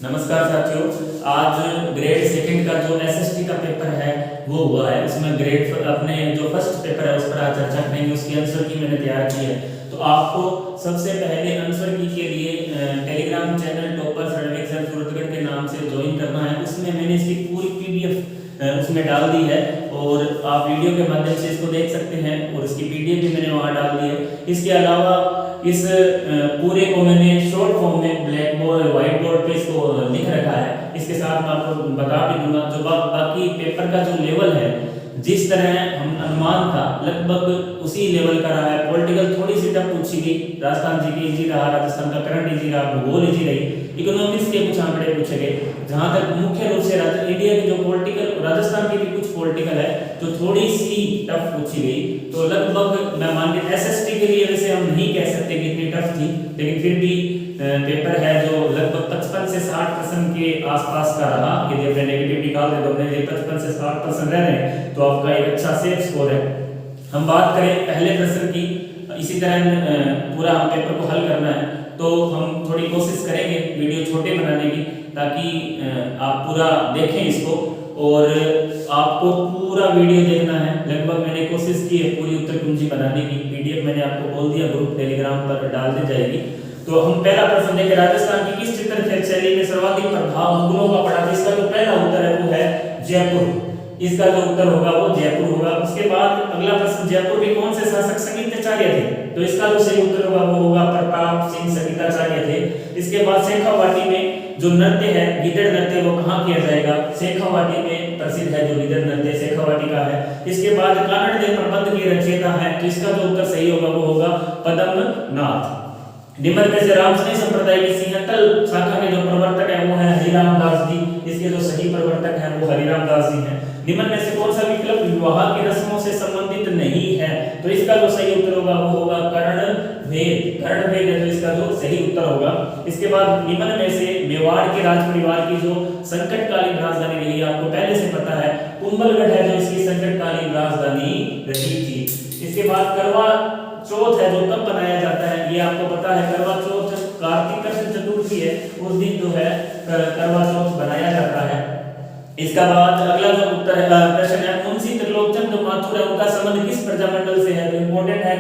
नमस्कार साथियों। आज ग्रेड सेकंड का जो एसएसटी का पेपर है वो हुआ है। उसमें ग्रेड अपने जो फर्स्ट पेपर है उस पर आज चर्चा करेंगे। उसकी आंसर की मैंने तैयार की है। तो आपको सबसे पहले आंसर की के लिए टेलीग्राम चैनल टॉपर सर्वेक्षण सूरतगढ़ के नाम से ज्वाइन करना है। उसमें मैंने इसकी पूरी पीडीएफ उसमें डाल दी है और आप वीडियो के माध्यम से इसको देख सकते हैं और इसकी पीडीएफ भी मैंने वहाँ डाल दी है। इसके अलावा इस पूरे को मैंने शॉर्ट फॉर्म में ब्लैक बोर्ड व्हाइट बोर्ड पे इसको लिख रखा है। इसके साथ मैं आपको बता भी दूंगा जो बाकी पेपर का जो लेवल है, जिस तरह हम अनुमान था लगभग उसी लेवल का रहा है। पॉलिटिकल थोड़ी सी टफ पूछी गई, राजस्थान जी की इजी रहा, राजस्थान का करंट इजी रहा, भूगोल इजी रही, इकोनॉमिक्स के कुछ आंकड़े पूछे गए। जहां तक मुख्य रूप से इंडिया की जो पॉलिटिकल, राजस्थान की भी कुछ पॉलिटिकल है जो थोड़ी सी टफ पूछी गई। तो लगभग मैं मान के एसएसटी के लिए वैसे हम नहीं कह सकते कि इतनी टफ थी, लेकिन फिर भी पेपर है जो लगभग 55 से 60% के आसपास का रहा। यदि अपने नेगेटिव निकाल दे तो अपने 55 से 60% रह रहे हैं तो आपका एक अच्छा सेफ स्कोर है। हम बात करें पहले प्रश्न की, इसी तरह पूरा हम पेपर को हल करना है तो हम थोड़ी कोशिश करेंगे वीडियो छोटे बनाने की, ताकि आप पूरा देखें इसको और आपको पूरा वीडियो देखना है। लगभग मैंने कोशिश की है पूरी उत्तर कुंजी बनाने की। पीडीएफ मैंने आपको बोल दिया ग्रुप टेलीग्राम पर डाल दी जाएगी। तो हम पहला प्रश्न देखें, राजस्थान की किस चित्रकला शैली में सर्वाधिक प्रभाव मुगलों का पड़ा? इसका जो पहला उत्तर है वो है जयपुर। इसका जो उत्तर होगा वो जयपुर होगा। उसके बाद अगला प्रश्न, जयपुर के कौन से शासक संगीताचार्य थे? तो इसका जो सही उत्तर होगा वो होगा प्रताप सिंह संगीताचार्य थे। इसके बाद शेखावाटी में जो नृत्य है गिदड़ नृत्य वो कहाँ किया जाएगा? शेखावाटी में प्रसिद्ध है जो गिदड़ नृत्य शेखावाटी का है। इसके बाद कानड़ देव प्रबंध की रचयिता है, तो इसका जो उत्तर सही होगा वो होगा पद्मनाथ। निम्न में से रामसनी संप्रदाय के सिंहतल शाखा के जो प्रवर्तक है वो है हरिराम दास जी। इसके जो सही प्रवर्तक है वो हरिराम दास जी हैं। निम्न में से कौन सा विकल्प विवाह की रस्मों से संबंधित नहीं है? तो इसका जो सही उत्तर होगा वो होगा कर्णभेद। कर्णभेद है जो इसका जो सही उत्तर होगा। इसके बाद निम्न में से मेवाड़ के राज परिवार की जो संकटकालीन राजधानी रही, आपको पहले से पता है कुंभलगढ़ है जो इसकी संकटकालीन राजधानी रही थी। इसके बाद करवा चौथ है जो कब बनाया जाता है, ये आपको पता है। करवा चौथ कार्तिक कृष्ण चतुर्थी है, उस दिन जो है करवा चौथ बनाया जाता है। इसका बाद अगला जो उत्तर है प्रश्न है, मुंशी त्रिलोकचंद माथुर है उनका संबंध किस प्रजामंडल से है? तो इंपॉर्टेंट है,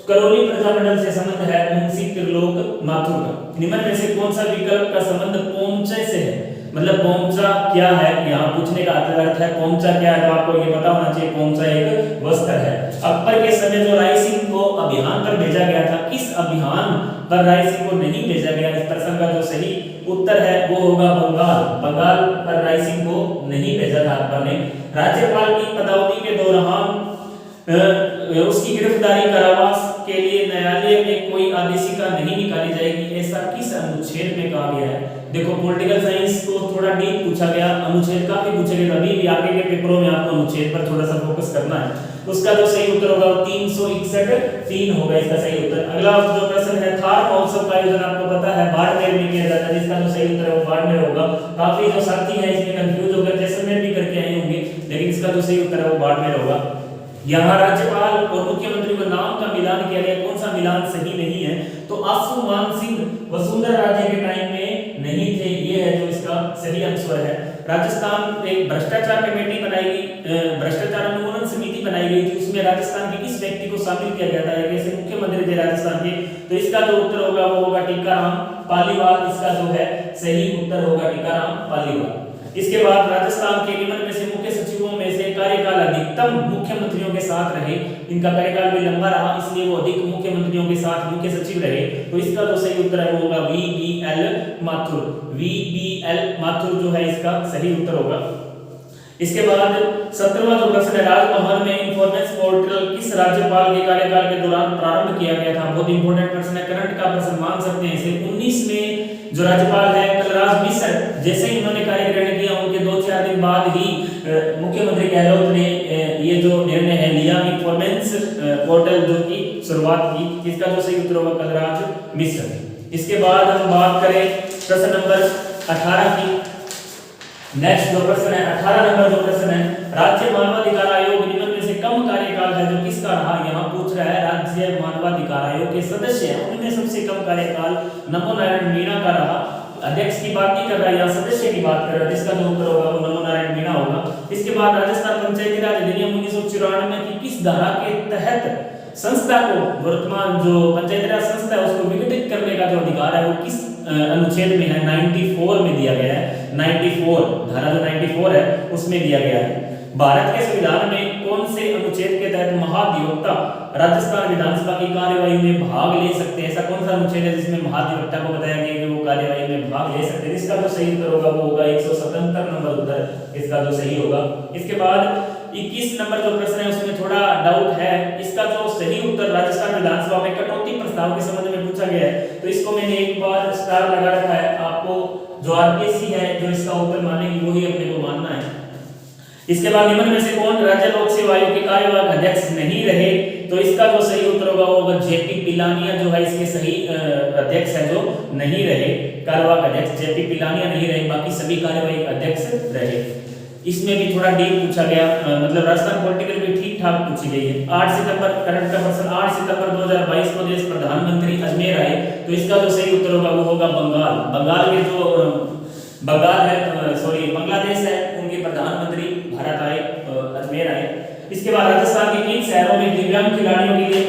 करौली प्रजामंडल से संबंध है मुंशी त्रिलोक माथुर का। निम्न में से कौन सा विकल्प का संबंध पोमचे से है? मतलब पोमचा क्या है, यहाँ पूछने का अर्थ है पोमचा क्या है, तो आपको ये पता होना चाहिए पोमचा एक वस्त्र है। अकबर के समय जो राय सिंह को अभियान पर भेजा गया था, किस अभियान पर राय सिंह को नहीं भेजा गया? इस प्रश्न का जो सही उत्तर है वो होगा बंगाल। बंगाल पर राय सिंह को नहीं भेजा था अकबर ने। राज्यपाल की पदावधि के दौरान उसकी गिरफ्तारी कारावास के लिए न्यायालय में कोई आदेशिका नहीं निकाली जाएगी, ऐसा किस अनुच्छेद में कहा गया है? देखो पॉलिटिकल साइंस को थोड़ा डीप पूछा गया, अनुच्छेद काफी पूछे गए, अभी भी आगे के पेपरों में आपको अनुच्छेद पर थोड़ा सा फोकस करना है। उसका जो सही उत्तर होगा 361(3) होगा इसका सही उत्तर। अगला जो प्रश्न है, थार महोत्सव का आयोजन आपको पता है बाड़मेर में किया जाता है, जिसका जो सही उत्तर है वो बाड़मेर होगा। काफी जो साथी है इसमें कंफ्यूज होकर जैसलमेर भी करके आए होंगे, लेकिन इसका जो सही उत्तर है वो बाड़मेर होगा। यहाँ राज्यपाल और मुख्यमंत्री को नाम का मिलान किया गया, कौन सा मिलान सही नहीं है? तो आशुमान सिंह वसुंधरा राजे के टाइम में नहीं थे, ये है जो इसका सही आंसर है। राजस्थान एक भ्रष्टाचार कमेटी बनाई गई, भ्रष्टाचार अनुमोदन समिति बनाई गई थी, उसमें राजस्थान के किस व्यक्ति को शामिल किया गया था? कैसे मुख्यमंत्री थे राजस्थान के, तो इसका जो उत्तर होगा वो होगा टीकाराम पालीवाल। इसका जो है सही उत्तर होगा टीकाराम पालीवाल। इसके बाद राजस्थान के निम्न में से मुख्य सचिवों में से कार्यकाल अधिकतम मुख्यमंत्रियों के साथ रहे, इनका कार्यकाल भी लंबा रहा इसलिए वो अधिक मुख्यमंत्रियों के साथ मुख्य सचिव रहे, तो इसका जो सही उत्तर है वो होगा VBL माथुर। VBL माथुर जो है इसका सही उत्तर होगा। इसके बाद 17वां जो प्रश्न है, राजभवन में इंफॉर्मेंस पोर्टल किस राज्यपाल के कार्यकाल के दौरान प्रारंभ किया गया था? बहुत इंपॉर्टेंट प्रश्न है, करंट का प्रश्न मान सकते हैं इसे। 19 में जो राज्यपाल है कलराज मिश्र, जैसे ही उन्होंने कार्य ग्रहण किया उनके 2-4 दिन बाद ही मुख्यमंत्री गहलोत ने ये जो निर्णय है लिया, इंफॉर्मेंस पोर्टल जो की शुरुआत की। इसका जो सही उत्तर होगा कलराज मिश्र। इसके बाद हम बात करें प्रश्न नंबर 18 की। नेक्स्ट जो प्रश्न है 18 नंबर जो प्रश्न है, राज्य मानवाधिकार आयोग निम्न में से कम कार्यकाल है जो किसका रहा? यहाँ पूछ रहा है राज्य मानवाधिकार आयोग के सदस्य हैं उनमें सबसे कम कार्यकाल नमो नारायण मीणा का रहा। अध्यक्ष की बात नहीं कर रहा, यहाँ सदस्य की बात कर रहा है, जिसका जो उत्तर होगा वो नमो नारायण मीणा होगा। इसके बाद राजस्थान पंचायती राज अधिनियम 1994 की किस धारा के तहत संस्था को, वर्तमान जो पंचायती राज संस्था है उसको विघटित करने का जो अधिकार है वो किस अनुच्छेद में है? 94 में दिया गया है। 94 धारा जो 94 है उसमें दिया गया है। भारत के संविधान में कौन से अनुच्छेद के तहत महाधिवक्ता राजस्थान विधानसभा की कार्यवाही में भाग ले सकते हैं? ऐसा कौन सा अनुच्छेद है जिसमें महाधिवक्ता को बताया गया कि वो कार्यवाही में भाग ले सकते हैं? इसका जो सही उत्तर होगा वो होगा 177 नंबर उत्तर इसका जो सही होगा। इसके बाद 21 नंबर जो प्रश्न है उसमें थोड़ा डाउट है। इसका जो सही उत्तर राजस्थान विधानसभा में कटौती प्रस्ताव के संबंध में पूछा गया है, तो इसको मैंने एक बार स्टार लगा रखा है। आपको जो आरपीसी है जो इसका उत्तर मानेगी वही अपने को मानना है। इसके बाद निम्न में से कौन राज्य लोक सेवा आयोग के कार्यवाहक अध्यक्ष नहीं रहे? तो इसका जो सही उत्तर होगा वो होगा जेपी पिलानिया जो है इसके सही अध्यक्ष है जो नहीं रहे। कार्यवाहक अध्यक्ष जेपी पिलानिया नहीं रहे, बाकी सभी कार्यवाहक अध्यक्ष रहे। इसमें भी थोड़ा डीप पूछा गया, मतलब राजस्थान पॉलिटिकल भी ठीक ठाक पूछी गई है। 8 सितंबर करंट का प्रश्न, 8 सितंबर 2022 को देश प्रधानमंत्री अजमेर आए, तो इसका जो सही उत्तर होगा वो होगा बंगाल। बंगाल के जो बांग्लादेश है उनके प्रधानमंत्री भारत आए, अजमेर आए। इसके बाद राजस्थान के किन शहरों में दिव्यांग खिलाड़ियों के लिए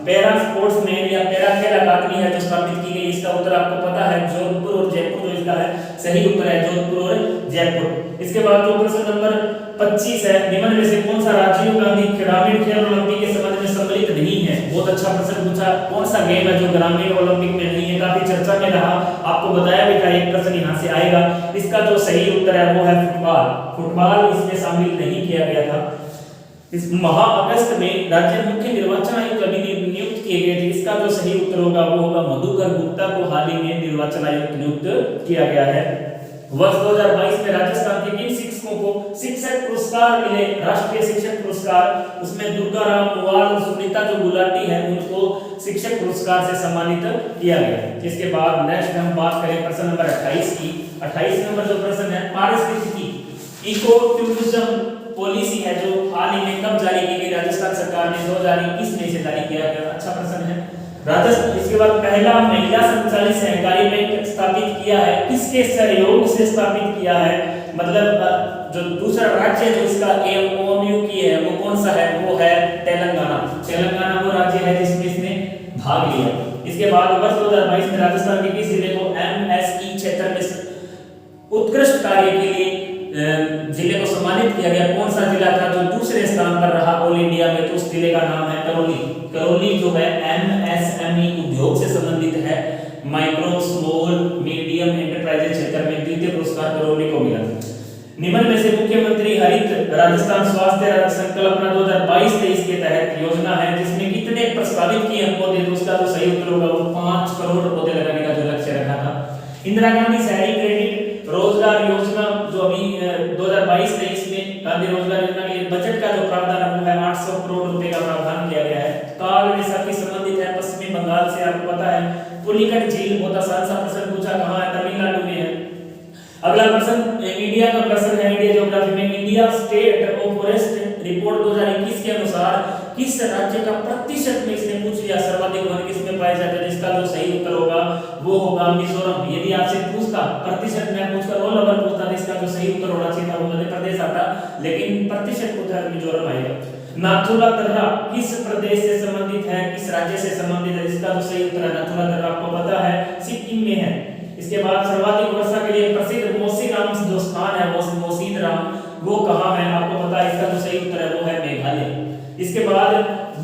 पैरा स्पोर्ट्समैन या पैरा खेल अकादमी है जो स्थापित की गई? इसका उत्तर आपको पता है, जोधपुर और जयपुर जो इसका है सही उत्तर है, जोधपुर और जयपुर। इसके बाद जो प्रश्न नंबर 25 है, निम्न में से कौन सा राजीव गांधी ग्रामीण खेल ओलंपिक के संबंध में सम्मिलित नहीं है? बहुत अच्छा प्रश्न पूछा, कौन सा गेम है जो ग्रामीण ओलंपिक में नहीं है? काफी चर्चा में रहा, आपको बताया भी था एक प्रश्न यहाँ से आएगा। इसका जो सही उत्तर है वो है फुटबॉल। फुटबॉल इसमें शामिल नहीं किया गया था। इस महा अगस्त में राज्य मुख्य निर्वाचन आयुक्त कभी नियुक्त किए गए थे? इसका जो सही उत्तर होगा वो होगा मधुकर गुप्ता को हाल ही में निर्वाचन आयुक्त नियुक्त किया गया है। वर्ष 2022 में राजस्थान के किन शिक्षकों को शिक्षक पुरस्कार मिले? राष्ट्रीय शिक्षक पुरस्कार, उसमें दुर्गा राम मुवाल, सुनीता जो गुलाटी है उनको शिक्षक पुरस्कार से सम्मानित किया गया। इसके बाद नेक्स्ट हम बात करें प्रश्न नंबर 28 की। 28 नंबर जो प्रश्न है, पारिस्थितिकी इको टूरिज्म पॉलिसी है जो हाल ही में कब जारी की गई राजस्थान सरकार ने? 2021 में इसे जारी किया गया। अच्छा प्रश्न है। राजस्थान इसके बाद पहला महिला संचालित सहकारी बैंक स्थापित किया है, किसके सहयोग से स्थापित किया है? मतलब जो दूसरा राज्य जो इसका एमओयू की है वो कौन सा है? वो है तेलंगाना। तेलंगाना वो राज्य है जिसमें इसने भाग लिया। इसके बाद वर्ष 2022 में राजस्थान के किस जिले को एमएसई क्षेत्र में उत्कृष्ट कार्य के लिए जिले को सम्मानित किया गया? कौन सा जिला था जो दूसरे स्थान पर रहा ऑल इंडिया में? तो उस जिले का नाम है करौली। करौली जो है एमएसएमई उद्योग से संबंधित है, माइक्रो स्मॉल मीडियम एंटरप्राइजेज क्षेत्र में द्वितीय पुरस्कार करौली को मिला। निम्न में से मुख्यमंत्री हरित राजस्थान स्वास्थ्य संकल्पना 2022-23 के तहत योजना है जिसमें कितने प्रस्तावित किए हैं पौधे? तो उसका जो सही उत्तर होगा वो 5 करोड़ पौधे लगाने का जो लक्ष्य रखा था। इंदिरा गांधी शहरी क्रेडिट रोजगार योजना जो अभी 2022-23 में गांधी रोजगार योजना के लिए बजट का जो प्रावधान है वो है 800 करोड़ रुपए का प्रावधान किया गया है। काल वैसाखी संबंधित है पश्चिमी बंगाल से, आपको पता है। पुलिकट झील बहुत आसान सा प्रश्न पूछा, कहाँ है? तमिलनाडु में है। अगला प्रश्न इंडिया का प्रश्न है, इंडिया ज्योग्राफी में India state of forest report 2021 के अनुसार किस राज्य का प्रतिशत में इसने पूछ लिया सर्वाधिक वन किसमें पाए जाते हैं? जिसका जो सही उत्तर होगा वो होगा मिजोरम। यदि आपसे पूछता प्रतिशत में पूछकर रोल नंबर पूछता तो इसका जो सही उत्तर होना चाहिए था वो मध्य प्रदेश आता, लेकिन प्रतिशत पूछा मिजोरम आएगा। नाथुला दर्रा किस प्रदेश से संबंधित है, किस राज्य से संबंधित है? इसका जो सही उत्तर है नाथुला दर्रा आपको पता है सिक्किम में है। इसके बाद सर्वाधिक वर्षा के लिए प्रसिद्ध मौसीनराम जो स्थान है मौसीनराम वो कहाँ है? आपको पता है। इसका जो सही उत्तर है वो है मेघालय। इसके बाद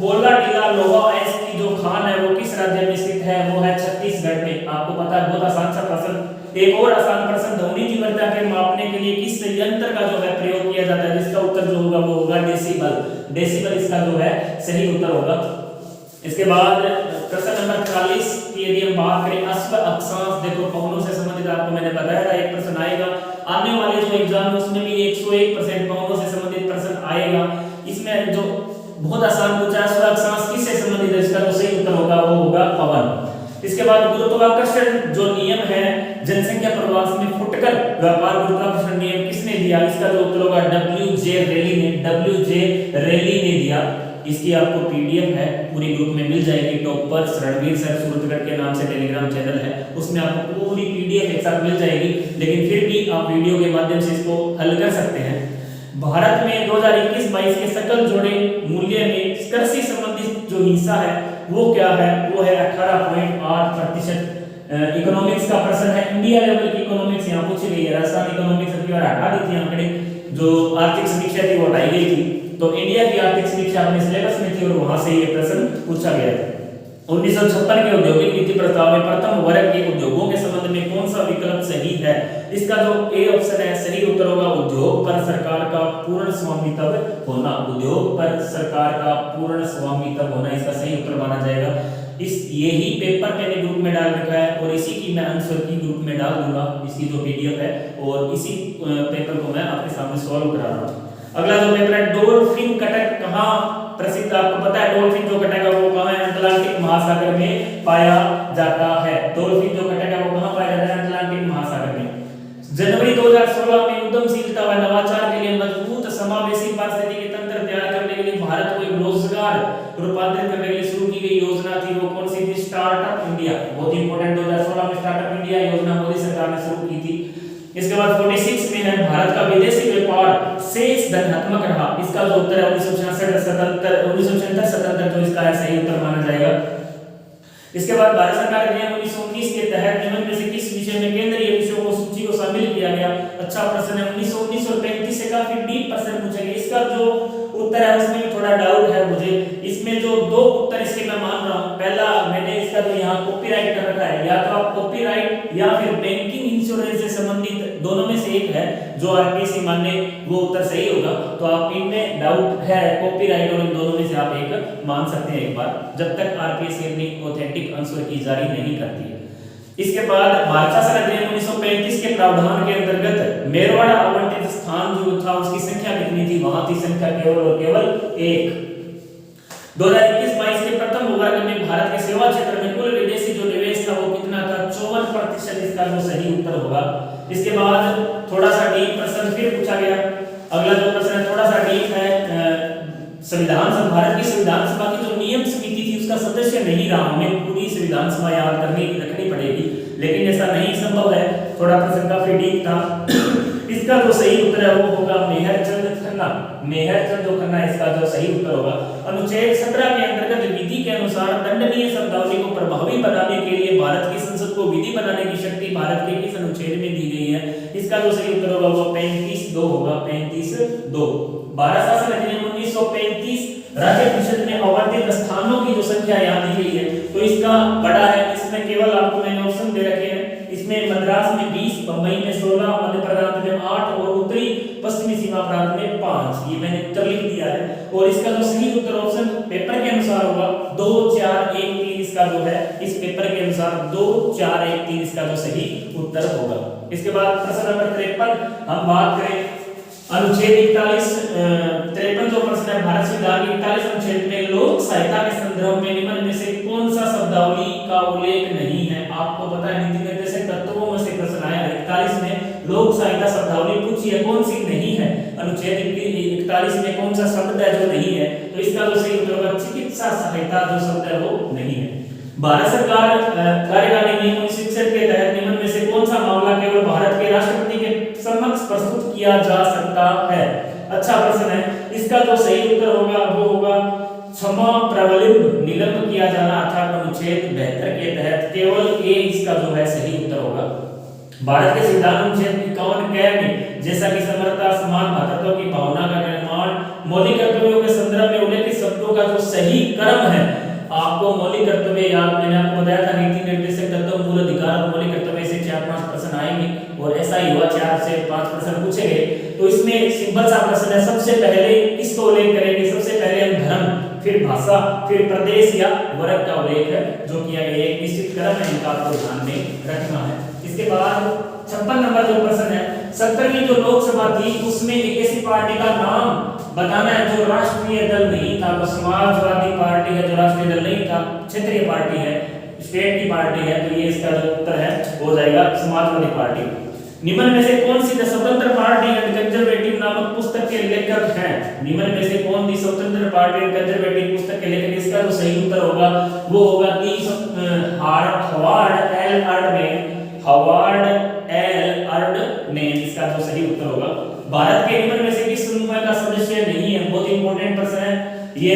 बोला टीला लोहा एस की जो खान है वो किस राज्य में स्थित है? वो है छत्तीसगढ़ में। आपको पता है, बहुत आसान सा प्रश्न। एक और आसान प्रश्न, ध्वनि तीव्रता के मापने के लिए किस यंत्र का जो है प्रयोग किया जाता है? जिसका उत्तर जो होगा वो होगा डेसिबल। डेसिबल इसका जो है सही उत्तर होगा। इसके बाद प्रश्न नंबर 40 की यदि हम बात करें अश्व अक्षांश, देखो पवनों से संबंधित आपको मैंने बताया था एक प्रश्न आएगा आने वाले जो एग्जाम है उसमें भी 101% पवनों से संबंधित प्रश्न आएगा। इसमें जो बहुत आसान पूछा है अश्व अक्षांश किससे संबंधित है? इसका जो सही उत्तर होगा वो होगा पवन। इसके बाद गुरुत्वाकर्षण जो नियम है जनसंख्या प्रवास में फुटकर व्यापार गुरुत्वाकर्षण नियम किसने दिया? इसका जो उत्तर होगा डब्ल्यू जे रेली ने दिया। इसकी आपको पीडीएफ है, पूरी ग्रुप में मिल जाएगी। टॉपर रणवीर सर सूरजगढ़ के नाम से टेलीग्राम चैनल है, उसमें आपको पूरी पीडीएफ एक साथ मिल जाएगी। लेकिन फिर भी आप वीडियो के माध्यम से इसको हल कर सकते हैं। भारत में 2021-22 के सकल जोड़े मूल्य में कृषि संबंधित जो हिस्सा है वो क्या है, वो है 18.8%। इकोनॉमिक्स का प्रश्न है, इंडिया लेवल की इकोनॉमिक्स यहाँ पूछी गई है। राजस्थान इकोनॉमिक्स अभी और हटा दी थी आंकड़े, जो आर्थिक समीक्षा थी वो हटाई गई थी, तो इंडिया की आर्थिक समीक्षा अपने सिलेबस में थी और वहां से ये प्रश्न पूछा गया था। 1956 के औद्योगिक नीति प्रस्ताव में प्रथम वर्ग के उद्योगों के संबंध में कौन सा विकल्प सही है? इसका जो ए ऑप्शन है सही उत्तर होगा उद्योग पर सरकार का पूर्ण स्वामित्व होना। उद्योग पर सरकार का पूर्ण स्वामित्व होना इसका सही उत्तर माना जाएगा। इस यही पेपर मैंने ग्रुप में डाल रखा है और इसी की मैं आंसर की ग्रुप में डाल दूंगा, इसकी जो पीडीएफ है, और इसी पेपर को मैं आपके सामने सॉल्व करा रहा हूँ। अगला जो पेपर है, डॉल्फिन कटक कहाँ प्रसिद्ध? आपको पता है डॉल्फिन जो कटक है वो कहाँ है? अटलांटिक महासागर में पाया जाता है। डॉल्फिन जो कटक है वो कहाँ पाया जाता है? अटलांटिक महासागर में। जनवरी 2016 में उद्यमशीलता व नवाचार के लिए मजबूत समावेशी पारिस्थितिकी तंत्र तैयार करने के लिए भारत को एक रोजगार रूपांतरित करने के लिए शुरू की गई योजना थी, वो कौन सी थी? Startup India. बहुत इंपॉर्टेंट, 2016 में स्टार्टअप इंडिया योजना मोदी सरकार ने शुरू की थी। इसके बाद 46 में है, भारत का विदेशी व्यापार शेष धनात्मक रहा। इसका जो उत्तर है 1976 तो इसका सही उत्तर माना जाएगा। इसके बाद भारत सरकार अधिनियम 1919 के तहत निम्न में से किस विषय में केंद्रीय विषयों को सूची को शामिल किया गया? अच्छा प्रश्न है, 1919 और 35 से काफी डीप प्रश्न पूछे गए। इसका जो उत्तर है उसमें भी थोड़ा डाउट है मुझे। इसमें जो दो उत्तर इसके मैं मान रहा हूं, पहला मैंने इसका तो यहाँ कॉपीराइट कर रखा है, या तो आप कॉपीराइट या फिर बैंकिंग इंश्योरेंस से संबंधित दोनों में से एक है जो आरपीएससी माने वो उत्तर सही होगा। तो आप इनमें डाउट है कॉपीराइट और इन दोनों में से आप एक मान सकते हैं एक बार, जब तक आरपीएससी अपनी ऑथेंटिक आंसर की जारी नहीं करती है। इसके बाद भारत शासन अधिनियम 1935 के प्रावधान के अंतर्गत मेरवाड़ा आवंटित स्थान जो था उसकी संख्या कितनी थी? वहां थी संख्या केवल और केवल 1। 2021-22 के प्रथम वर्ग में भारत के सेवा क्षेत्र में कुल विदेशी जो निवेश था वो कितना था? 54%। इसका जो सही उत्तर होगा। इसके बाद थोड़ा सा डीप प्रश्न फिर पूछा गया। अगला जो प्रश्न है थोड़ा सा डीप है, संविधान सभा, भारत की संविधान सभा की जो नियम समिति थी उसका सदस्य नहीं रहा। हमें पूरी संविधान सभा याद रखनी पड़ेगी, लेकिन ऐसा नहीं संभव है। थोड़ा प्रश्न काफी डीप था। इसका जो सही उत्तर है वो होगा मेहरचंद खन्ना। मेहरचंद खन्ना इसका जो सही उत्तर होगा। अनुच्छेद 17 के अंतर्गत विधि के अनुसार दंडनीय शब्दावली को प्रभावी बनाने के लिए भारत की संसद को विधि बनाने की शक्ति भारत के किस अनुच्छेद में दी गई है? इसका जो सही उत्तर होगा वो 35(2) होगा। 35(2). भारत शासन अधिनियम 1935 राज्य परिषद में आवंटित स्थानों की जो संख्या यहाँ दी गई है तो इसका बड़ा है। इसमें केवल आपको मैंने ऑप्शन दे रखे हैं। इसमें मद्रास में 20, बंबई में 16, मध्य प्रांत में 8 और उत्तरी पश्चिमी सीमा प्रांत में 5। ये मैंने उत्तर लिख दिया है। और इसका जो सही उत्तर ऑप्शन पेपर के अनुसार होगा 2, 4, 1, 3। इसका जो है इस पेपर के अनुसार 2, 4, 1, 3 इसका जो सही उत्तर होगा। इसके बाद प्रश्न नंबर 53 हम बात करें अनुच्छेद 53 जो प्रश्न है भारत संविधान के 41 अनुच्छेद में लोक सहायता के संदर्भ में निम्न में से कौन सा शब्दावली का उल्लेख नहीं है? आपको पता है नीति निर्देशक तत्वों में से प्रश्न आया 41 में लोक सहायता शब्दावली पूछी है, कौन सी नहीं है? अनुच्छेद 41 में कौन सा शब्द है जो नहीं है? तो इसका जो सही उत्तर होगा चिकित्सा सहायता जो शब्द है वो नहीं है। भारत सरकार कार्यकारिणी नियम 66 के तहत निम्न में से कौन सा मामला केवल भारत के राष्ट्रपति के समक्ष प्रस्तुत किया जा सकता है? अच्छा प्रश्न है। इसका जो सही उत्तर होगा वो होगा क्षमा प्रबलित निलंब किया जाना अर्थात अनुच्छेद 72 के तहत केवल ए इसका जो है सही उत्तर होगा। भारत के संविधान अनुच्छेद 51 में जैसा कि समरता समान भातृत्व की भावना का निर्माण मौलिक कर्तव्यों के संदर्भ में उल्लेखित शब्दों का जो सही क्रम है, आपको मौलिक कर्तव्य याद मैंने आपको बताया था नीति निर्देशक तत्व मूल अधिकार और मौलिक कर्तव्य से 4-5 प्रश्न आएंगे और ऐसा ही हुआ 4 से 5 प्रश्न पूछे गए। तो इसमें सिंपल सा प्रश्न है, सबसे पहले किसको उल्लेख करेंगे? सबसे पहले हम धर्म, फिर भाषा, फिर प्रदेश या वर्ग का उल्लेख है जो किया गया एक निश्चित क्रम है, इनका आपको ध्यान में रखना है। इसके बाद 56 नंबर जो प्रश्न है 70वीं जो लोकसभा थी उसमें एक ऐसी पार्टी का नाम बताना है जो राष्ट्रीय दल नहीं था। तो समाजवादी पार्टी है जो राष्ट्रीय दल नहीं था, क्षेत्रीय पार्टी है, स्टेट की पार्टी है, तो ये इसका जो उत्तर है हो जाएगा समाजवादी पार्टी। निम्न में से कौन सी द स्वतंत्र पार्टी एंड कंजर्वेटिव नामक पुस्तक के लेखक हैं? निम्न में से कौन दी स्वतंत्र पार्टी एंड कंजर्वेटिव पुस्तक के लेखक? इसका जो सही उत्तर होगा वो होगा हॉवार्ड एल अर्डमैन। हॉवार्ड एल अर्डमैन इसका जो सही उत्तर होगा। भारत के निम्न में से किस समूह का सदस्य नहीं है? बहुत इंपॉर्टेंट प्रश्न है ये,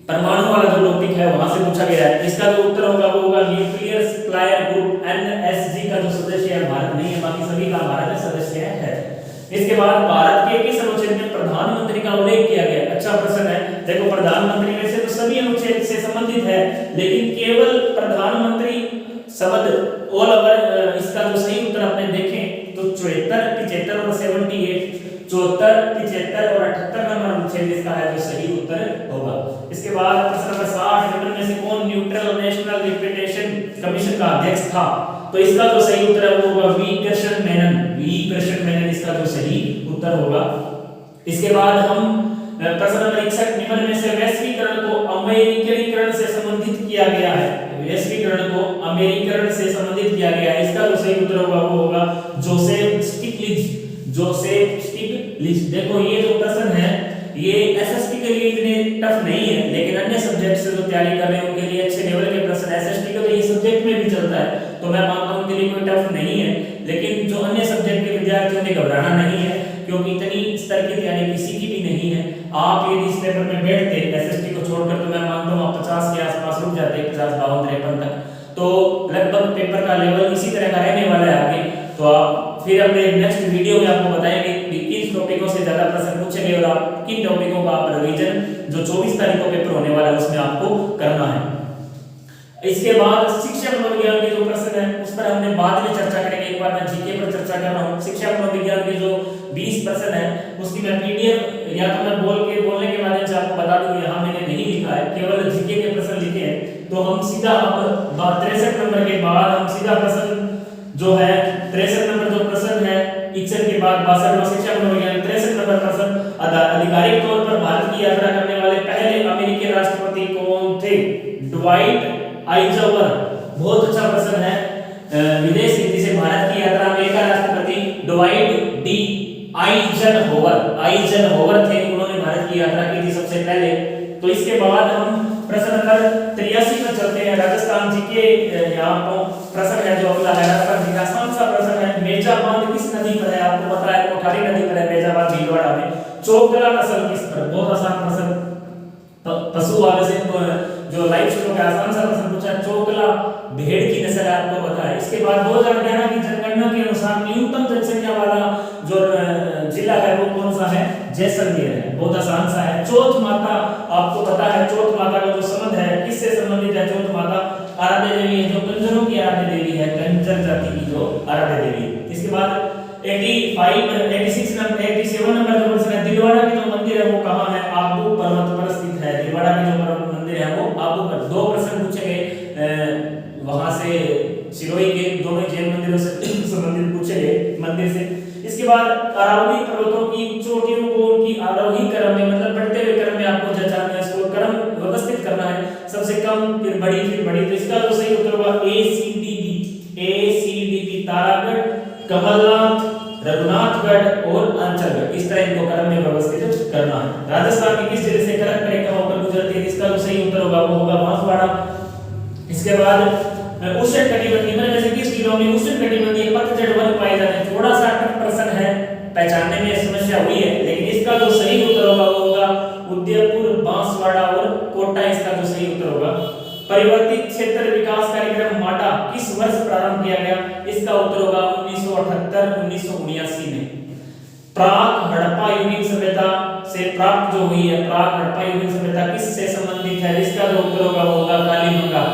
परमाणु वाला जो टॉपिक है वहां से पूछा गया है। इसका जो उत्तर होगा वो होगा न्यूक्लियर सप्लायर ग्रुप एनएसजी का जो सदस्य है भारत नहीं है, बाकी सभी का भारत सदस्य है। इसके बाद भारत के किस अनुच्छेद में प्रधानमंत्री का उल्लेख किया गया? अच्छा प्रश्न है। देखो प्रधानमंत्री में से तो सभी अनुच्छेद से संबंधित है, लेकिन केवल प्रधानमंत्री शब्द ऑल ओवर इसका जो सही उत्तर आपने देखें तो 74, 75 और 78, 74, 75 और 78 नंबर अनुच्छेद इसका है जो सही उत्तर होगा। इसके बाद प्रश्न नंबर 60, निम्न में से कौन न्यूट्रल नेशनल रिप्रेजेंटेशन कमीशन का अध्यक्ष था? तो इसका जो सही उत्तर है वो होगा वी कृष्ण मेनन। वी कृष्ण मेनन इसका जो सही उत्तर होगा। इसके बाद हम प्रश्न नंबर 61, निम्न में से वैश्वीकरण को अमेरिकीकरण से संबंधित किया गया है? वैश्वीकरण को अमेरिकीकरण से संबंधित किया गया है, इसका जो सही उत्तर होगा वो होगा जोसेफ स्टिग्लिट्ज। जोसेफ स्टिग्लिट्ज। देखो ये जो प्रश्न है ये एसएसटी के लिए इतने टफ नहीं है, लेकिन अन्य सब्जेक्ट से जो तैयारी कर रहे हैं उनके लिए अच्छे लेवल के प्रश्न। एसएसटी का तो ये सब्जेक्ट में भी चलता है तो मैं मानता हूं उनके लिए कोई टफ नहीं है, लेकिन जो अन्य सब्जेक्ट के विद्यार्थियों ने घबराना नहीं है क्योंकि इतनी स्तर की तैयारी किसी की भी नहीं है। आप यदि इस पेपर में बैठते एसएसटी को छोड़कर तो मैं मानता हूं आप 50 के आसपास रुक जाते, 50, 52, 53 तक। तो लगभग पेपर का लेवल इसी तरह का रहने वाला है आगे। तो आप फिर अपने नेक्स्ट वीडियो में आपको बताएंगे कि किन टॉपिकों से ज्यादा प्रश्न पूछे गए और आप किन टॉपिकों का आप रिवीजन जो 24 तारीख को पेपर होने वाला है उसमें आपको करना है। इसके बाद शिक्षा मनोविज्ञान के जो प्रश्न है उस पर हमने बाद में चर्चा करेंगे। एक बार मैं जीके पर चर्चा कर रहा हूं। शिक्षा मनोविज्ञान के जो 20 प्रश्न है उसकी मैं पीडीएफ या तो मैं बोलने के माध्यम से आपको बता दूं, यहां मैंने नहीं लिखा है, केवल जीके के प्रश्न लिखे हैं। तो हम सीधा अब 63 नंबर के बाद हम सीधा प्रश्न जो है 63 नंबर जो प्रश्न है 61 के बाद 62 शिक्षा मनोविज्ञान 63 नंबर प्रश्न, आधिकारिक तौर पर भारत की यात्रा करने वाले पहले अमेरिकी राष्ट्रपति कौन थे? ड्वाइट आइजनहोवर। बहुत अच्छा प्रश्न है। विदेश नीति से भारत की यात्रा में अमेरिका राष्ट्रपति ड्वाइट डी आइजनहोवर थे, उन्होंने भारत की यात्रा की थी सबसे पहले। तो इसके बाद हम प्रश्न नंबर 83 पर चलते हैं। राजस्थान जी के यहाँ पर प्रश्न है जो अगला है राजस्थान जी का आसान सा प्रश्न है। मेजा बांध किस नदी पर है? आपको पता है कोठारी नदी पर है मेजा बांध भीलवाड़ा में। चोकला नस्ल किस पर? बहुत आसान प्रश्न, पशु वाले से जो लाइव स्टॉक का आसान सा प्रश्न पूछा। चोकला भेड़ की नस्ल है, आपको पता है। इसके बाद 2011 की जनगणना के अनुसार न्यूनतम जनसंख्या वाला जो जिला है वो कौन सा है? जैसलमेर है। बहुत आसान सा है। चौथ माता आपको पता है, चौथ माता का जो संबंध है किससे संबंधित है? चौथ माता आराध्य देवी है, जो कंजरों की आराध्य देवी है, कंजर जाति की जो आराध्य देवी है। इसके बाद 87 नंबर जो प्रश्न है, दिलवाड़ा के जो मंदिर है वो कहाँ है? आबू पर्वत पर स्थित है। दिलवाड़ा के जो मंदिर है वो आबू पर। दो प्रश्न पूछे गए वहां से सिरोही के दोनों जैन मंदिरों से संबंधित पूछे गए मंदिर से। इसके बाद अरावली पर्वतों की चोटियों को उनकी आरोही क्रम में मतलब बढ़ते हुए क्रम में आपको जचाना है, इसको क्रम व्यवस्थित करना है, सबसे कम फिर बड़ी। तो इसका जो सही उत्तर होगा ACDB तारागढ़, कमलनाथ, रघुनाथगढ़ और अंचलगढ़। इस तरह इनको क्रम में व्यवस्थित करना है। राजस्थान की किस जिले से कर्क रेखा होकर गुजरती है? इसका जो सही उत्तर होगा वो होगा बांसवाड़ा। इसके बाद उष्णकटिबंधीय में से किस जिलों में उष्णकटिबंधीय पतझड़ वन पाए जाते हैं? थोड़ा सा टफ प्रश्न है, पहचानने में समस्या हुई है, लेकिन इसका जो सही उत्तर होगा वो होगा उदयपुर, बांसवाड़ा और कोटा। इसका जो सही उत्तर होगा। परिवर्तित क्षेत्र विकास कार्यक्रम माटा किस वर्ष प्रारंभ किया गया? इसका उत्तर होगा 1978-1979 में। प्राक हड़प्पा युगीन सभ्यता से प्राप्त जो हुई है, प्राक हड़प्पा युगीन सभ्यता किससे संबंधित है? इसका जो उत्तर होगा वो होगा कालीबंगा।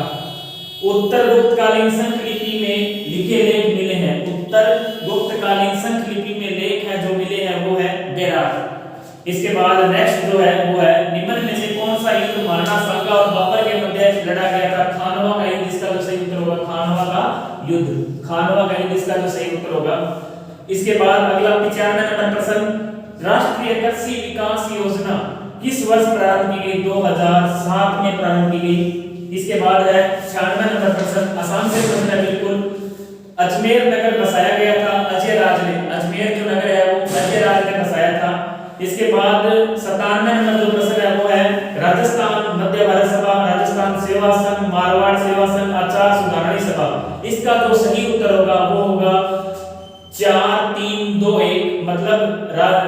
उत्तर गुप्तकालीन संख लिपि में लिखे लेख मिले हैं। उत्तर गुप्तकालीन संख लिपि में लेख है जो मिले हैं वो है बेरार। इसके बाद नेक्स्ट जो है वो है निम्न में से कौन सा युद्ध महाराणा सांगा और बाबर के मध्य लड़ा गया था? खानवा का युद्ध। इसका जो सही उत्तर होगा खानवा का युद्ध। खानवा का युद्ध इसका जो सही उत्तर होगा। इसके बाद अगला 95 नंबर प्रश्न, राष्ट्रीय कृषि विकास योजना किस वर्ष प्रारंभ की गई? 2007 में प्रारंभ की गई। इसके बाद है 96 नंबर प्रश्न, आसान से प्रश्न है बिल्कुल। अजमेर नगर बसाया गया था अजय इसके बाद 97 नंबर जो प्रश्न है वो है राजस्थान मध्य भारत सभा, राजस्थान सेवा संघ, मारवाड़ सेवा संघ, आचार सुधारणी सभा। इसका जो सही उत्तर होगा वो होगा 4 3 2 1, मतलब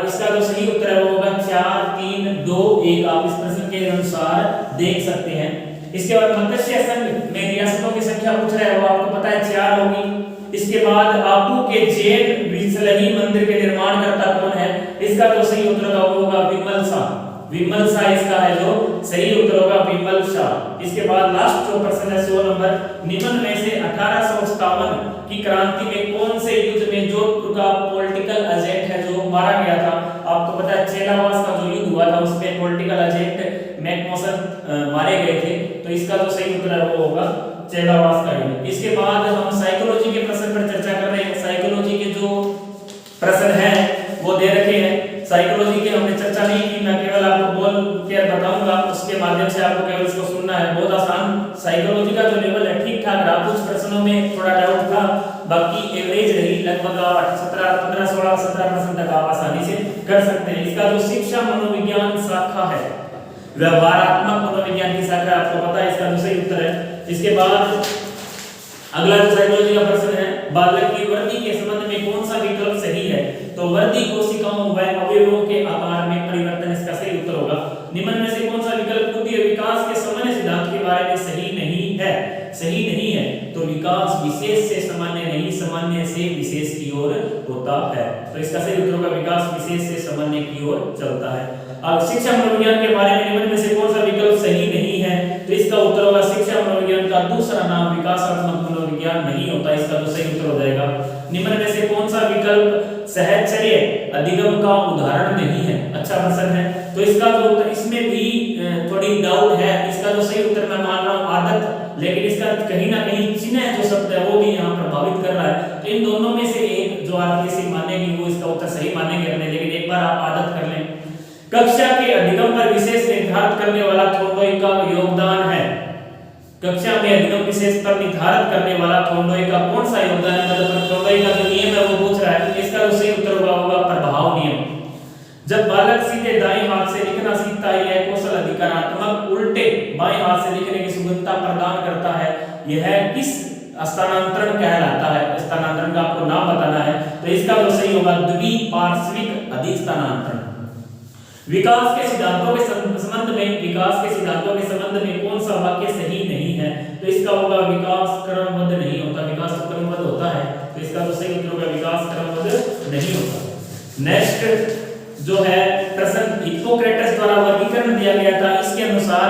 इसका जो सही उत्तर है वो होगा 4 3 2 1। आप इस प्रश्न के अनुसार देख सकते हैं। इसके बाद मत्स्य संघ में रियासतों की संख्या पूछ रहा है, वो आपको पता है 4 होगी। इसके बाद आपू के जैन बिसलही मंदिर के निर्माणकर्ता कौन है? इसका जो सही उत्तर होगा विमल शाह। विमल शाह इसका है जो सही उत्तर होगा, विमल शाह। इसके बाद लास्ट जो प्रश्न है 100 नंबर, निम्न में से 1857 की क्रांति में कौन से युद्ध में जोधपुर का पॉलिटिकल एजेंट है जो मारा गया था? आपको पता है चेलावास का जो युद्ध हुआ था उसमें पॉलिटिकल एजेंट मैकमोहन मारे गए थे, तो इसका जो सही उत्तर है वो होगा चेलावास का युद्ध। इसके बाद हम साइकोलॉजी के प्रश्न पर चर्चा कर रहे हैं। साइकोलॉजी के जो प्रश्न हैं वो दे रखे हैं। साइकोलॉजी की हमने चर्चा नहीं की, मैं केवल आपको बोल के बताऊंगा, उसके माध्यम से आपको केवल इसको सुनना है। बहुत आसान साइकोलॉजी का जो लेवल है ठीक ठाक रहा, कुछ प्रश्नों में थोड़ा डाउट था, बाकी एवरेज रही, लगभग 17 15 16 17 प्रश्न तक आप आसानी से कर सकते हैं। इसका जो शिक्षा मनोविज्ञान शाखा है, व्यवहारात्मक मनोविज्ञान की शाखा, आपको पता है इसका जो सही उत्तर है। इसके बाद अगला जो साइकोलॉजी का प्रश्न है, बालक की वर्दी के संबंध में कौन सा विकल्प सही है? तो वर्दी कोशिकाओं व अवयवों के आकार में परिवर्तन इसका सही उत्तर होगा। निम्न में से कौन सा विकल्प बुद्धि और विकास के सामान्य सिद्धांत के बारे में सही नहीं है? सही नहीं है तो विकास विशेष से सामान्य नहीं, सामान्य से विशेष की ओर होता है, तो इसका सही उत्तर होगा विकास विशेष से सामान्य की ओर चलता है। अब शिक्षा मनोविज्ञान के बारे में निम्न में से कौन सा विकल्प सही नहीं है? तो इसका उत्तर होगा शिक्षा मनोविज्ञान का दूसरा नाम विकासात्मक मनोविज्ञान नहीं होता, इसका तो सही उत्तर हो जाएगा। निम्न में से कौन सा विकल्प सहचर्य अधिगम का उदाहरण नहीं है? अच्छा प्रश्न है, तो इसका जो उत्तर, इसमें भी थोड़ी डाउट है, इसका जो सही उत्तर मैं मान रहा हूं आदत, लेकिन इसका कहीं ना कहीं चिन्ह जो शब्द है वो भी यहाँ प्रभावित कर रहा है, तो इन दोनों में से एक जो आरपीएससी मानेगी वो इसका उत्तर सही मानेंगे अपने, लेकिन एक बार आप आदत कर लें। कक्षा के अधिगम पर विशेष निर्धारित करने वाला थोंडोई का योगदान है। कक्षा में अधिगम विशेष पर निर्धारित करने वाला थोंडोई का कौन सा योगदान है? मतलब थोंडोई का जो नियम है वो पूछ रहा है, इसका जो सही उत्तर होगा प्रभाव नियम। जब बालक सीधे दाएं हाथ से लिखना सीखता है, यह कौशल अधिकारात्मक उल्टे बाएं हाथ से लिखने की सुगमता प्रदान करता है, यह किस स्थानांतरण कहलाता है? स्थानांतरण का आपको नाम बताना है, तो इसका जो सही होगा द्विपार्श्विक अधिस्थानांतरण। विकास के सिद्धांतों के संबंध में, विकास के सिद्धांतों के संबंध में कौन सा वाक्य सही नहीं है? तो इसका होगा विकास क्रमबद्ध नहीं होता, विकास तो क्रमबद्ध होता है, तो इसका जो सही उत्तर होगा विकास क्रमबद्ध नहीं होता। नेक्स्ट जो है प्रश्न हिप्पोक्रेटस द्वारा वर्गीकरण दिया गया था, इसके अनुसार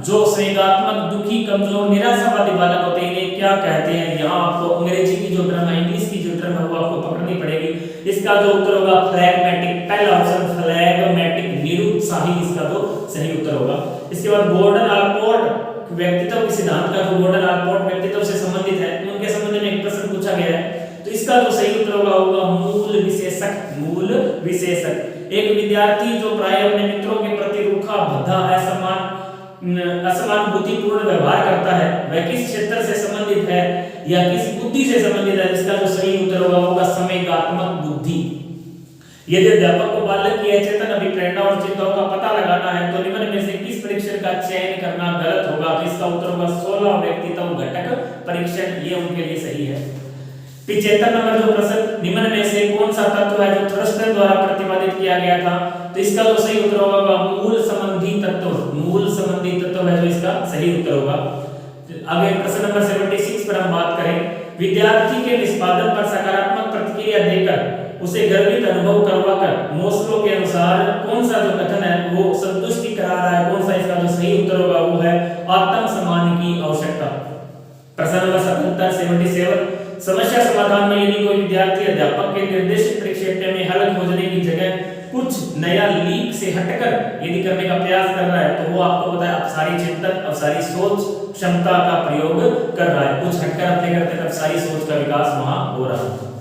जो संवेगात्मक, दुखी, कमजोर, निराशावादी बालक होते हैं इन्हें क्या कहते हैं? यहाँ आपको अंग्रेजी की जो टर्म है, इंग्लिश की जो टर्म है वो आपको पकड़नी पड़ेगी। इसका जो उत्तर होगा फ्लैगमेटिक, पहला ऑप्शन फ्लैगमेटिक, निरुत्साही, इसका जो सही उत्तर होगा। इसके बाद गॉर्डन ऑलपोर्ट व्यक्तित्व के सिद्धांत का, जो गॉर्डन ऑलपोर्ट व्यक्तित्व से संबंधित है, उनके संबंध में एक प्रश्न पूछा गया है, तो इसका जो सही उत्तर होगा मूल विशेषक। मूल विशेषक एक विद्यार्थी जो प्राय अपने मित्रों के प्रति रूखा, भद्दा, असमानुभूतिपूर्ण व्यवहार करता है, वह किस क्षेत्र से संबंधित है या किस बुद्धि से संबंधित है? इसका जो सही उत्तर होगा संवेगात्मक बुद्धि। यदि अध्यापक को बालक की अचेतन अभिप्रेरणा और चिंताओं का पता लगाना है तो निम्न में से किस परीक्षण का चयन करना गलत होगा? तो इसका उत्तर होगा 16 व्यक्तित्व घटक परीक्षण, ये उनके लिए सही है। 75 नंबर जो प्रश्न, निम्न में से कौन सा तत्व है जो थ्रस्टन द्वारा प्रतिपादित किया गया था? तो इसका जो सही उत्तर होगा मूल संबंधी तत्व। मूल संबंधी तत्व है जो इसका सही उत्तर होगा। आगे प्रश्न नंबर 76 पर हम बात करें, विद्यार्थी के निष्पादन पर सकारात्मक प्रतिक्रिया देकर उसे गर्वित अनुभव करवाकर मोस्लो के अनुसार कौन सा जो कथन है वो संतुष्टि करा रहा है? कौन सा? इसका जो सही उत्तर होगा वो है आत्मसम्मान की आवश्यकता। प्रश्न नंबर 77 समस्या समाधान में यदि कोई विद्यार्थी अध्यापक के निर्देशित परिक्षेत्र में हल खोजने की जगह कुछ नया लीक से हटकर यदि करने का प्रयास कर रहा है तो वो आपको पता है अपसारी चिंतन, अपसारी सोच क्षमता का प्रयोग कर रहा है। कुछ हटकर अपने करते अपसारी सोच का विकास वहां हो रहा है।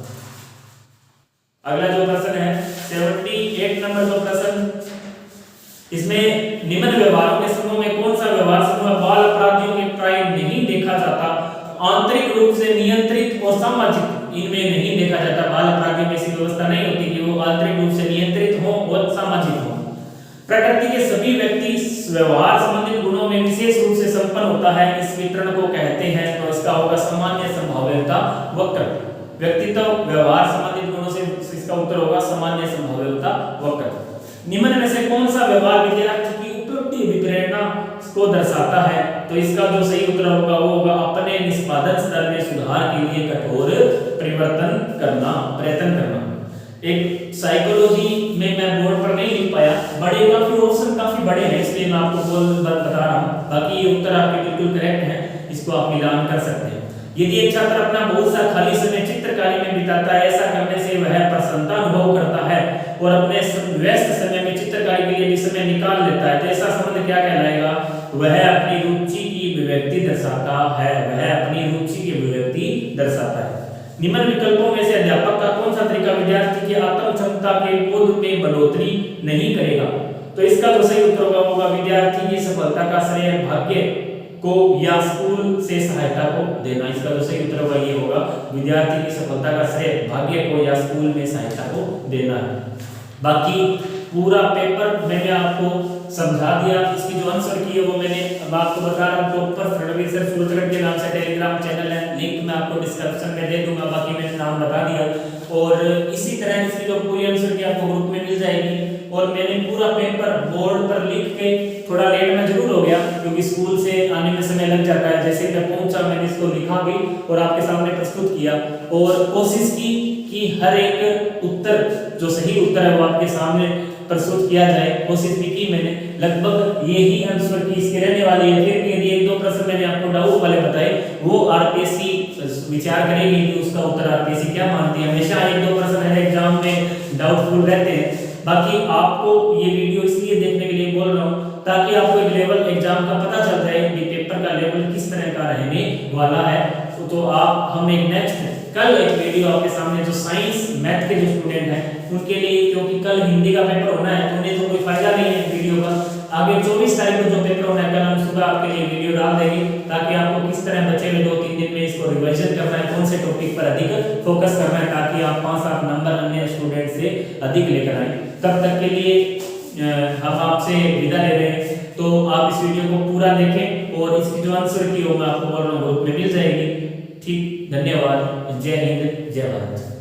अगला जो प्रश्न है 78 नंबर जो प्रश्न, इसमें निम्न व्यवहारों के समूह में कौन सा व्यवहार समूह बाल अपराधियों के प्राय नहीं देखा जाता? आंतरिक रूप से नियंत्रित और सामाजिक, इनमें नहीं देखा जाता। बाल अपराधियों में ऐसी व्यवस्था नहीं होती कि वो आंतरिक रूप से नियंत्रित हो और सामाजिक हो। प्रकृति के सभी व्यक्ति व्यवहार संबंधित गुणों में विशेष रूप से संपन्न होता है, इस वितरण को कहते हैं। तो इसका होगा सामान्य संभाव्यता वक्र। व्यक्तित्व व्यवहार संबंधित गुणों से इसका उत्तर होगा सामान्य संभाव्यता वक्र। निम्न में से कौन सा व्यवहार विद्यार्थी की उपयुक्त विप्रेरणा को दर्शाता है? तो इसका जो सही उत्तर होगा वो होगा अपने निष्पादन स्तर में सुधार के लिए कठोर परिवर्तन करना, प्रयत्न करना। एक साइकोलॉजी में मैं बोर्ड पर नहीं लिख पाया, बड़े काफी ऑप्शन काफी बड़े हैं, इसलिए मैं आपको बता रहा हूं। बाकी ये उत्तर आपके बिल्कुल करेक्ट हैं, इसको आप मिलान कर सकते हैं। यदि एक छात्र अपना बहुत सा खाली समय चित्रकारी में बिताता है, ऐसा करने से वह प्रसन्नता अनुभव करता है और अपने व्यस्त समय में चित्रकारी के लिए भी समय निकाल लेता है, तो ऐसा संबंध क्या कहलाएगा? वह अपनी रुचि की अभिव्यक्ति दर्शाता है, वह अपनी रुचि की अभिव्यक्ति दर्शाता है। निम्न विकल्पों में से अध्यापक का कौन सा तरीका विद्यार्थी की आत्म क्षमता के बोध में बढ़ोतरी नहीं करेगा? तो इसका जो सही उत्तर होगा विद्यार्थी की सफलता का श्रेय भाग्य को या स्कूल से सहायता को देना। इसका जो सही उत्तर होगा ये होगा विद्यार्थी की सफलता का श्रेय भाग्य को या स्कूल में सहायता को देना है। बाकी पूरा पेपर मैंने आपको समझा दिया। इसकी जो आंसर की है वो मैंने अब आपको बता रहा हूँ। टॉपर रणवीर सर सूरजगढ़ के नाम से टेलीग्राम चैनल है, लिंक मैं आपको डिस्क्रिप्शन में दे दूंगा। बाकी मैंने नाम बता दिया और इसी तरह इसकी जो पूरी आंसर की आपको ग्रुप में मिल जाएगी। और मैंने पूरा पेपर बोर्ड पर लिख के, थोड़ा लेट में जरूर हो गया क्योंकि स्कूल से आने में समय लग जाता है, जैसे मैं पहुंचा मैंने इसको लिखा भी और आपके सामने प्रस्तुत किया और कोशिश की कि हर एक उत्तर जो सही उत्तर है वो आपके सामने प्रस्तुत किया जाए, कोशिश भी की मैंने। लगभग यही आंसर की इसके रहने वाली है। फिर भी यदि एक दो प्रश्न मैंने आपको डाउट वाले बताए वो आरपीएससी विचार करेगी कि उसका उत्तर आरपीएससी क्या मानती है। हमेशा एक दो प्रश्न है एग्जाम में डाउटफुल रहते हैं। बाकी आपको ये वीडियो इसलिए देखने के लिए बोल रहा हूँ ताकि आपको एक लेवल एग्जाम का पता चल जाए कि पेपर का लेवल किस तरह का रहने वाला है। तो आप हम एक नेक्स्ट कल एक वीडियो आपके सामने जो साइंस मैथ के जो स्टूडेंट हैं उनके लिए, क्योंकि कल हिंदी का पेपर होना है तो उन्हें तो कोई फायदा नहीं है वीडियो का। आगे 24 तारीख को जो पेपर होना है कल हम सुबह आपके लिए वीडियो डाल देंगे ताकि आपको किस तरह बचे हुए 2-3 दिन में इसको रिवीजन करना है, कौन से टॉपिक पर अधिक फोकस करना है ताकि आप 5-7 नंबर अन्य स्टूडेंट से अधिक लेकर आए। तब तक के लिए हम आपसे विदा ले रहे हैं। तो आप इस वीडियो को पूरा देखें और इसकी जो आंसर की हो मैं आपको बोल रहा हूँ ग्रुप में मिल जाएगी। ठीक, धन्यवाद। जय हिंद, जय भारत।